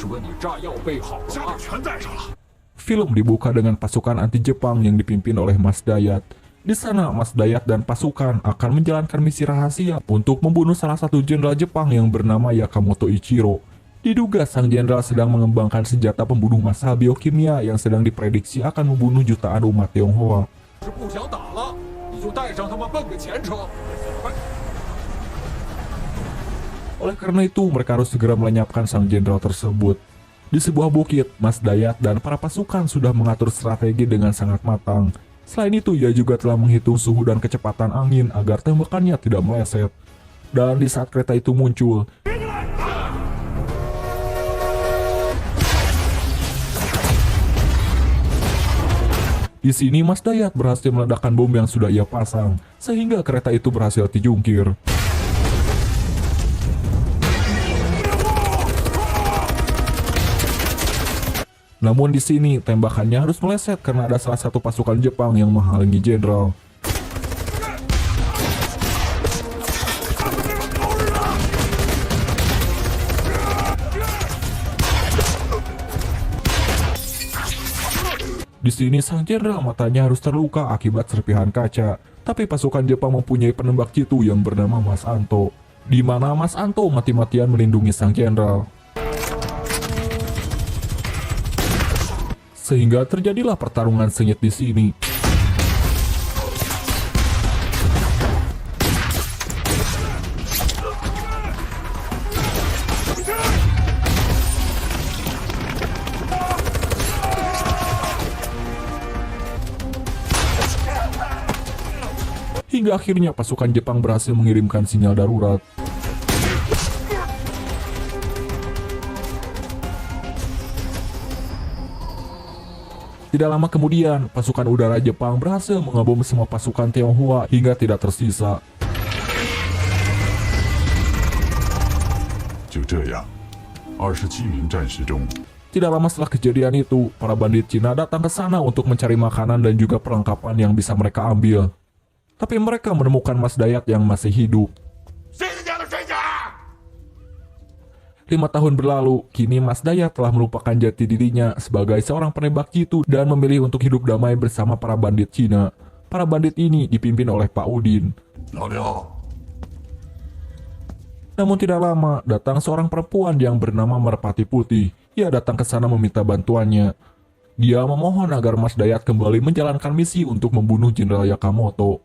说你炸药备好了吗？全带上了。 Film dibuka dengan pasukan anti Jepang yang dipimpin oleh Mas Dayat. Di sana, Mas Dayat dan pasukan akan menjalankan misi rahasia untuk membunuh salah satu jenderal Jepang yang bernama Yakamoto Ichiro. Diduga sang jenderal sedang mengembangkan senjata pembunuh massal biokimia yang sedang diprediksi akan membunuh jutaan umat Tionghoa. 是不想打了，你就带上他们奔个前程。快！ Oleh karena itu, mereka harus segera melenyapkan sang jenderal tersebut. Di sebuah bukit, Mas Dayat dan para pasukan sudah mengatur strategi dengan sangat matang. Selain itu, ia juga telah menghitung suhu dan kecepatan angin agar tembakannya tidak meleset. Dan di saat kereta itu muncul, di sini Mas Dayat berhasil meledakkan bom yang sudah ia pasang, sehingga kereta itu berhasil dijungkir. Namun di sini tembakannya harus meleset karena ada salah satu pasukan Jepang yang menghalangi jenderal. Di sini sang jenderal matanya harus terluka akibat serpihan kaca. Tapi pasukan Jepang mempunyai penembak jitu yang bernama Mas Anto, di mana Mas Anto mati-matian melindungi sang jenderal. Sehingga terjadilah pertarungan sengit di sini. Hingga akhirnya pasukan Jepang berhasil mengirimkan sinyal darurat. Tidak lama kemudian, pasukan udara Jepang berhasil mengebom semua pasukan Tionghoa hingga tidak tersisa. 就这样，27名战士中， Tidak lama setelah kejadian itu, para bandit Cina datang ke sana untuk mencari makanan dan juga perlengkapan yang bisa mereka ambil. Tapi mereka menemukan Mas Dayat yang masih hidup. 5 tahun berlalu, kini Mas Dayat telah melupakan jati dirinya sebagai seorang penembak jitu dan memilih untuk hidup damai bersama para bandit Cina. Para bandit ini dipimpin oleh Pak Udin. 老刘， Namun tidak lama, datang seorang perempuan yang bernama Merpati Putih. Ia datang ke sana meminta bantuannya. Dia memohon agar Mas Dayat kembali menjalankan misi untuk membunuh Jenderal Yakamoto.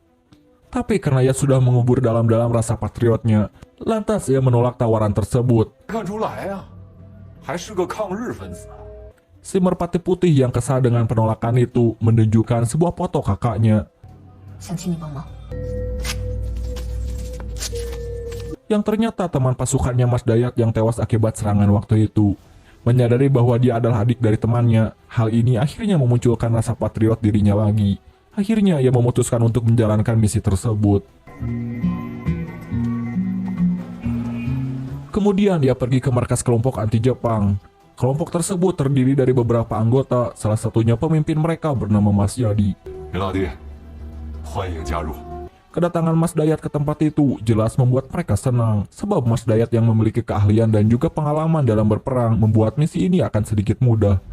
Tapi karena ia sudah mengubur dalam-dalam rasa patriotnya, lantas ia menolak tawaran tersebut. 看出来呀，还是个抗日分子。 Si Merpati Putih yang kesal dengan penolakan itu menunjukkan sebuah foto kakaknya. 想请你帮忙。 Yang ternyata teman pasukannya Mas Dayat yang tewas akibat serangan waktu itu. Menyadari bahwa dia adalah adik dari temannya, hal ini akhirnya memunculkan rasa patriot dirinya lagi. Akhirnya ia memutuskan untuk menjalankan misi tersebut. Kemudian dia pergi ke markas kelompok anti Jepang. Kelompok tersebut terdiri dari beberapa anggota, salah satunya pemimpin mereka bernama Mas Yadi. 林老弟，欢迎加入。 Kedatangan Mas Dayat ke tempat itu jelas membuat mereka senang, sebab Mas Dayat yang memiliki keahlian dan juga pengalaman dalam berperang membuat misi ini akan sedikit mudah.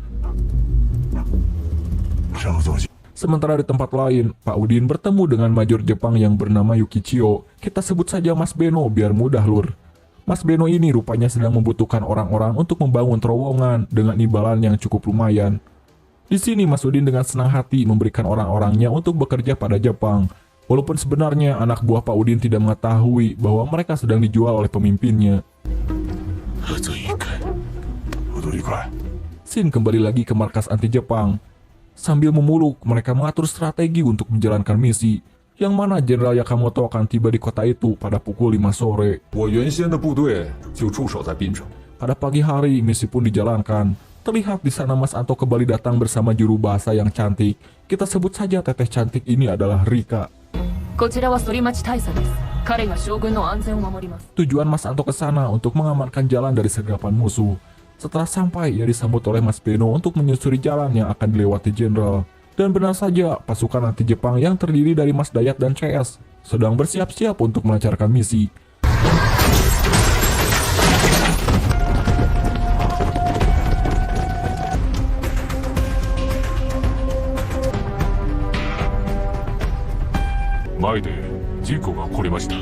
上座。 Sementara di tempat lain, Pak Udin bertemu dengan Major Jepang yang bernama Yukichio. Kita sebut saja Mas Beno biar mudah lur. Mas Beno ini rupanya sedang membutuhkan orang-orang untuk membangun terowongan dengan imbalan yang cukup lumayan. Di sini Mas Udin dengan senang hati memberikan orang-orangnya untuk bekerja pada Jepang. Walaupun sebenarnya anak buah Pak Udin tidak mengetahui bahwa mereka sedang dijual oleh pemimpinnya. 合作愉快，合作愉快。 Shin kembali lagi ke markas anti Jepang. Sambil memuluk, mereka mengatur strategi untuk menjalankan misi, yang mana Jenderal Yakamoto akan tiba di kota itu pada pukul 5 sore. 我原先的部队就驻守在滨城。 Pada pagi hari, misi pun dijalankan. Terlihat di sana Mas Anto kembali datang bersama juru bahasa yang cantik. Kita sebut saja teteh cantik ini adalah Rika. こちらは反町大佐です。彼が将軍の安全を守ります。 Tujuan Mas Anto ke sana untuk mengamankan jalan dari sergapan musuh. Setelah sampai, ia disambut oleh Mas Beno untuk menyusuri jalan yang akan dilewati jenderal. Dan benar saja, pasukan anti Jepang yang terdiri dari Mas Dayat dan CS sedang bersiap-siap untuk melancarkan misi. 前で事故が起こりました。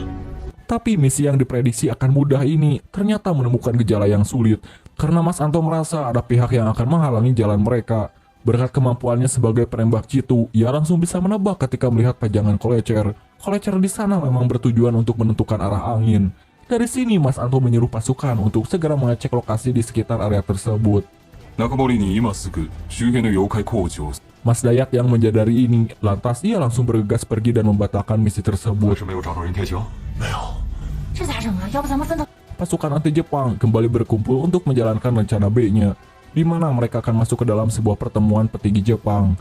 Tapi misi yang diprediksi akan mudah ini ternyata menemukan gejala yang sulit karena Mas Anto merasa ada pihak yang akan menghalangi jalan mereka. Berkat kemampuannya sebagai penembak jitu, ia langsung bisa menebak ketika melihat pajangan kolecer. Kolecer di sana memang bertujuan untuk menentukan arah angin. Dari sini Mas Anto menyuruh pasukan untuk segera mengecek lokasi di sekitar area tersebut. 中森に今すぐ周辺の妖怪工事を。 Mas Dayat yang menyadari ini, lantas ia langsung bergegas pergi dan membatalkan misi 我 tersebut. 是没有找到任天行。没有。 这咋整啊？要不咱们分头。 Pasukan anti Jepang kembali berkumpul untuk menjalankan rencana B-nya, di mana mereka akan masuk ke dalam sebuah pertemuan petinggi Jepang.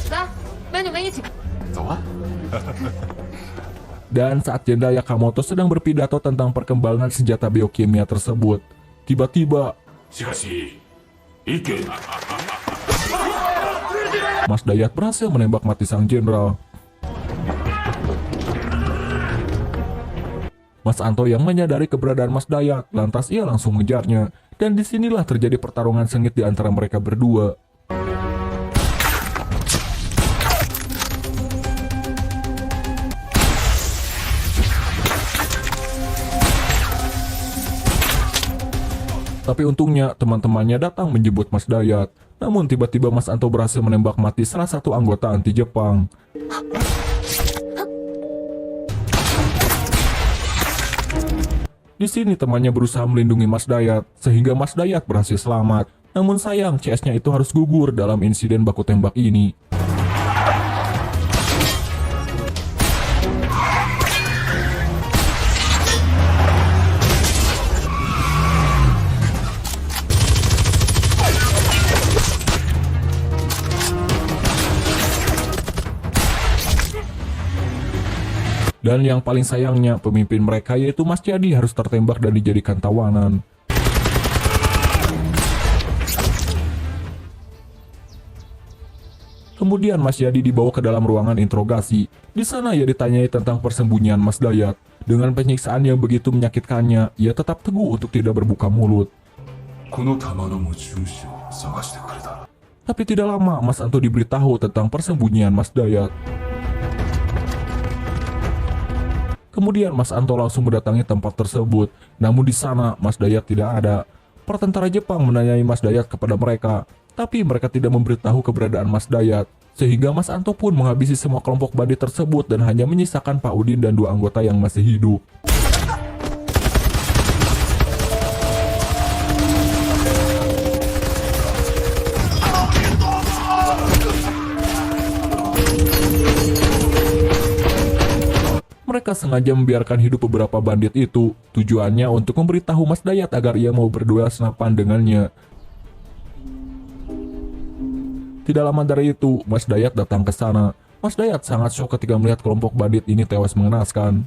走，美女们一起。 走啊。 Dan saat Jenderal Yakamoto sedang berpidato tentang perkembangan senjata biokimia tersebut, tiba-tiba しかし、意見。 Mas Dayat berhasil menembak mati sang jenderal. Mas Anto yang menyadari keberadaan Mas Dayat, lantas ia langsung mengejarnya. Dan disinilah terjadi pertarungan sengit di antara mereka berdua. Tapi untungnya teman-temannya datang menjemput Mas Dayat. Namun tiba-tiba Mas Anto berhasil menembak mati salah satu anggota anti Jepang. Di sini temannya berusaha melindungi Mas Dayat, sehingga Mas Dayat berhasil selamat. Namun sayang CS-nya itu harus gugur dalam insiden baku tembak ini. Dan yang paling sayangnya, pemimpin mereka yaitu Mas Jadi harus tertembak dan dijadikan tawanan. Kemudian Mas Jadi dibawa ke dalam ruangan interogasi. Di sana ia ditanyai tentang persembunyian Mas Dayat. Dengan penyiksaan yang begitu menyakitkannya, ia tetap teguh untuk tidak berbuka mulut. この玉の持ち主を探してくれた。 Tapi tidak lama, Mas Anto diberitahu tentang persembunyian Mas Dayat. Kemudian Mas Anto langsung mendatangi tempat tersebut. Namun di sana Mas Dayat tidak ada. Para tentara Jepang menanyai Mas Dayat kepada mereka, tapi mereka tidak memberitahu keberadaan Mas Dayat. Sehingga Mas Anto pun menghabisi semua kelompok bandit tersebut dan hanya menyisakan Pak Udin dan 2 anggota yang masih hidup. Mereka sengaja membiarkan hidup beberapa bandit itu, tujuannya untuk memberitahu Mas Dayat agar ia mau berduel senapan dengannya. Tidak lama dari itu, Mas Dayat datang ke sana. Mas Dayat sangat shock ketika melihat kelompok bandit ini tewas mengenaskan.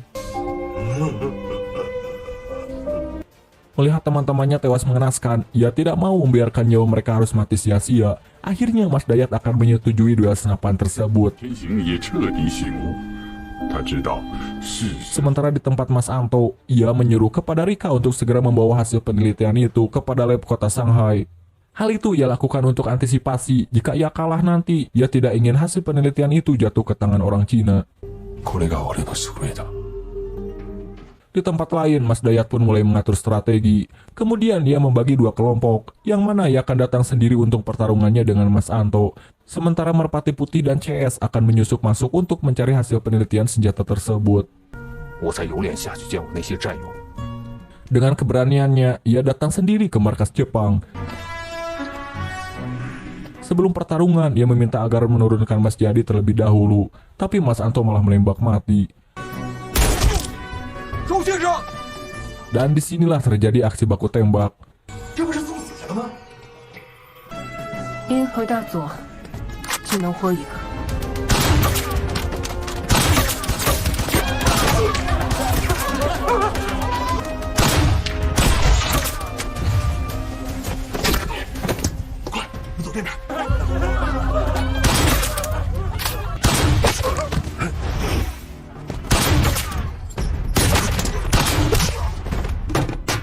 Melihat teman-temannya tewas mengenaskan, ia tidak mau membiarkan nyawa mereka harus mati sia-sia. Akhirnya Mas Dayat akan menyetujui duel senapan tersebut. 天行也彻底醒悟，他知道是 Sementara di tempat Mas Anto, ia menyuruh kepada Rika untuk segera membawa hasil penelitian itu kepada lab kota Shanghai. Hal itu ia lakukan untuk antisipasi jika ia kalah nanti, ia tidak ingin hasil penelitian itu jatuh ke tangan orang Cina. これが俺の宿命だ。 Di tempat lain, Mas Dayat pun mulai mengatur strategi. Kemudian ia membagi 2 kelompok, yang mana ia akan datang sendiri untuk pertarungannya dengan Mas Anto. Sementara Merpati Putih dan CS akan menyusup masuk untuk mencari hasil penelitian senjata tersebut. 我才有脸下去见我那些战友。 Dengan keberaniannya, ia datang sendiri ke markas Jepang. Sebelum pertarungan, ia meminta agar menurunkan Mas Jadi terlebih dahulu. Tapi Mas Anto malah menembak mati. 周先生， Dan disinilah terjadi aksi baku tembak. 这不是送死了吗？因何大佐只能活一个。你走这边。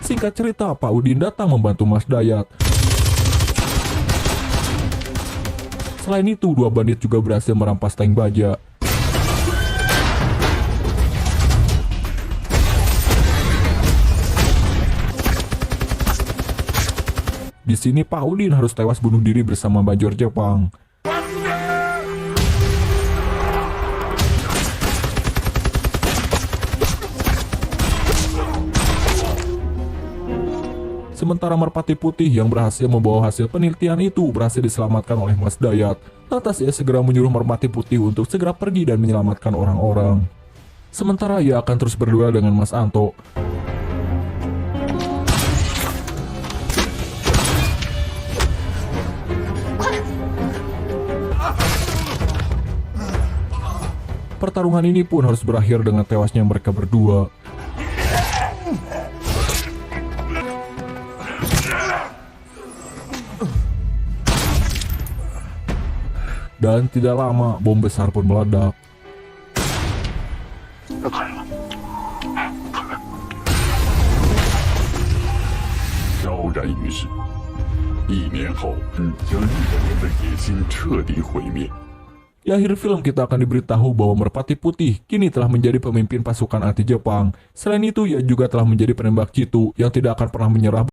Singkat cerita, Pak Udin datang membantu Mas Dayat. Selain itu, 2 bandit juga berhasil merampas tank baja. Di sini Pak Udin harus tewas bunuh diri bersama Major Jepang. Sementara Merpati Putih yang berhasil membawa hasil penelitian itu berhasil diselamatkan oleh Mas Dayat. Lantas ia segera menyuruh Merpati Putih untuk segera pergi dan menyelamatkan orang-orang. Sementara ia akan terus berduel dengan Mas Anto. Pertarungan ini pun harus berakhir dengan tewasnya mereka berdua. Dan tidak lama, bom besar pun meledak. 悄然于世。1年后，将日本人的野心彻底毁灭。 Di akhir film kita akan diberitahu bahwa Merpati Putih kini telah menjadi pemimpin pasukan anti Jepang. Selain itu, ia juga telah menjadi penembak jitu yang tidak akan pernah menyerah